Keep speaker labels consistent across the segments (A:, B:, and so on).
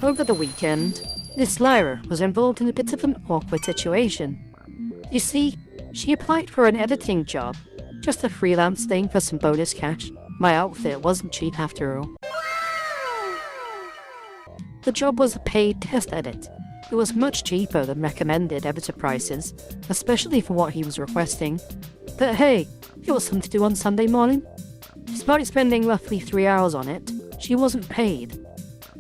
A: Over the weekend, Miss Lyra was involved in a bit of an awkward situation. You see, she applied for an editing job, just a freelance thing for some bonus cash. My outfit wasn't cheap after all. The job was a paid test edit. It was much cheaper than recommended editor prices, especially for what he was requesting. But hey, it was something to do on Sunday morning. Despite spending roughly 3 hours on it, she wasn't paid.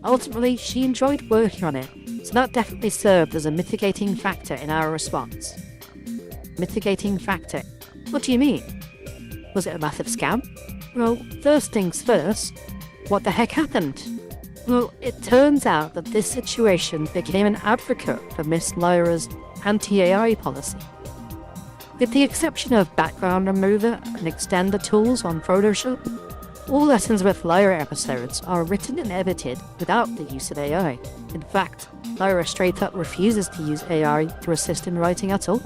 A: Ultimately, she enjoyed working on it, so that definitely served as a mitigating factor in our response. Mitigating factor? What do you mean? Was it a massive scam? Well, first things first, what the heck happened? Well, it turns out that this situation became an advocate for Miss Lyra's anti-AI policy. With the exception of background remover and extender tools on Photoshop, all Lessons with Lyra episodes are written and edited without the use of AI. In fact, Lyra straight up refuses to use AI to assist in writing at all.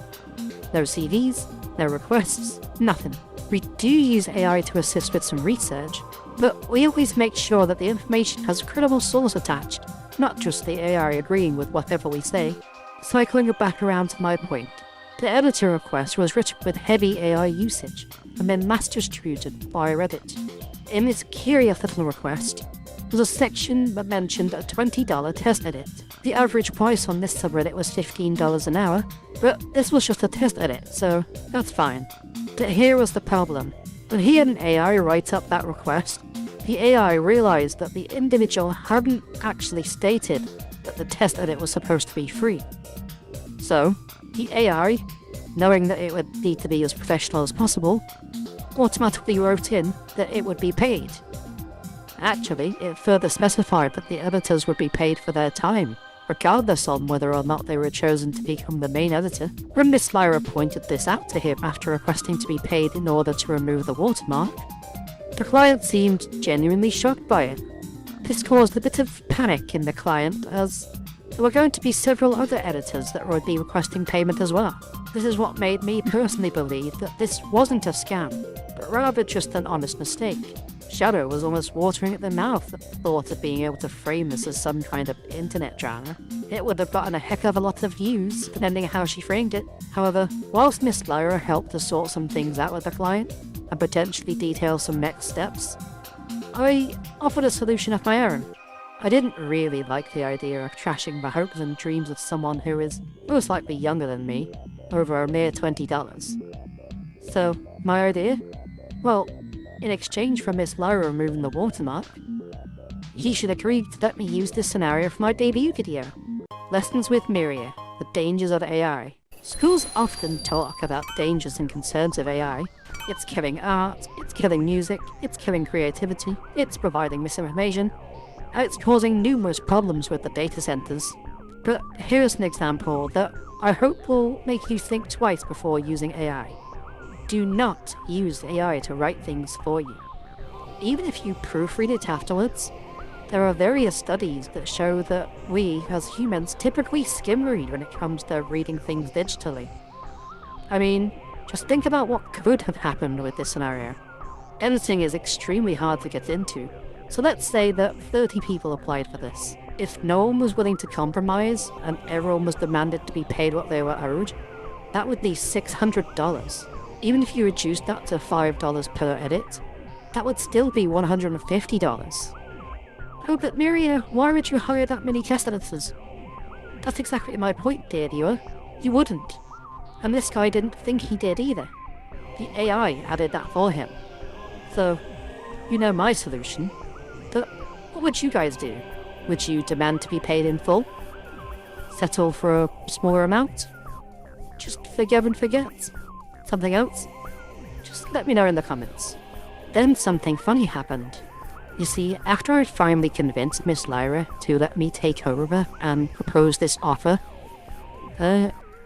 A: No CVs, no requests, nothing. We do use AI to assist with some research, but we always make sure that the information has a credible source attached, not just the AI agreeing with whatever we say. Cycling it back around to my point, the editor request was written with heavy AI usage, and then master-distributed via Reddit. In this curious little request was a section that mentioned a $20 test edit. The average price on this subreddit was $15 an hour, but this was just a test edit, so that's fine. But here was the problem. When he had an AI write up that request, the AI realized that the individual hadn't actually stated that the test edit was supposed to be free. So, the AI, knowing that it would need to be as professional as possible, automatically wrote in that it would be paid. Actually, it further specified that the editors would be paid for their time, regardless on whether or not they were chosen to become the main editor. When Miss Lyra pointed this out to him after requesting to be paid in order to remove the watermark, the client seemed genuinely shocked by it. This caused a bit of panic in the client, as there were going to be several other editors that would be requesting payment as well. This is what made me personally believe that this wasn't a scam, but rather just an honest mistake. Shadow was almost watering at the mouth at the thought of being able to frame this as some kind of internet drama. It would have gotten a heck of a lot of views, depending on how she framed it. However, whilst Miss Lyra helped to sort some things out with the client, and potentially detail some next steps, I offered a solution of my own. I didn't really like the idea of trashing the hopes and dreams of someone who is most likely younger than me, over a mere $20. So, my idea? Well, in exchange for Miss Lyra removing the watermark, he should agree to let me use this scenario for my debut video. Lessons with Myrria, the dangers of AI. Schools often talk about the dangers and concerns of AI. It's killing art, it's killing music, it's killing creativity, it's providing misinformation, and it's causing numerous problems with the data centers. But here's an example that I hope will make you think twice before using AI. Do not use AI to write things for you. Even if you proofread it afterwards, there are various studies that show that we, as humans, typically skim read when it comes to reading things digitally. I mean, just think about what could have happened with this scenario. Editing is extremely hard to get into, so let's say that 30 people applied for this. If no one was willing to compromise, and everyone was demanded to be paid what they were owed, that would be $600. Even if you reduced that to $5 per edit, that would still be $150. Oh, but Myrria, why would you hire that many test editors? That's exactly my point, dear viewer. You wouldn't. And this guy didn't think he did either. The AI added that for him. So, you know my solution. But what would you guys do? Would you demand to be paid in full? Settle for a smaller amount? Just forgive and forget? Something else? Just let me know in the comments. Then something funny happened. You see, after I'd finally convinced Miss Lyra to let me take over and propose this offer,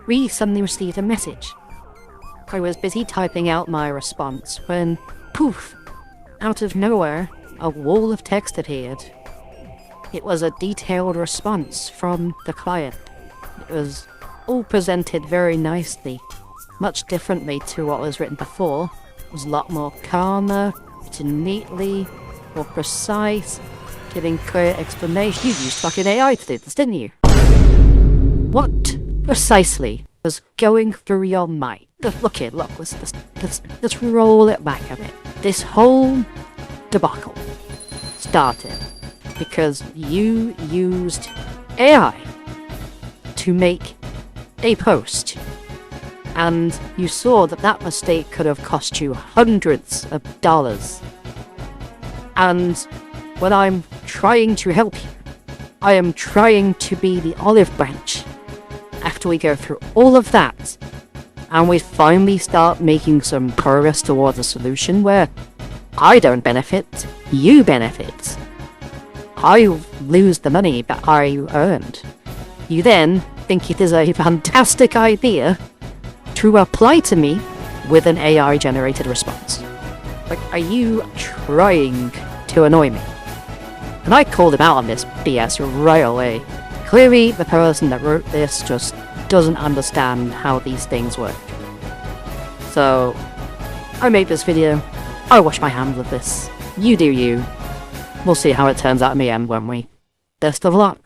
A: we suddenly received a message. I was busy typing out my response when, poof, out of nowhere, a wall of text appeared. It was a detailed response from the client. It was all presented very nicely, much differently to what was written before. It was a lot more calmer, written neatly, more precise, giving clear explanation. You used fucking AI to do this, didn't you? What precisely was going through your mind? Look here, look, let's roll it back a bit. This whole debacle started because you used AI to make a post, and you saw that that mistake could have cost you hundreds of dollars. And when I'm trying to help you, I am trying to be the olive branch. After we go through all of that, and we finally start making some progress towards a solution where I don't benefit, you benefit. I lose the money that I earned. You then think it is a fantastic idea to reply to me with an AI-generated response. Like, are you trying to annoy me? And I called him out on this BS right away. Clearly, the person that wrote this just doesn't understand how these things work. So, I made this video. I wash my hands of this. You do you. We'll see how it turns out in the end, won't we? Best of luck.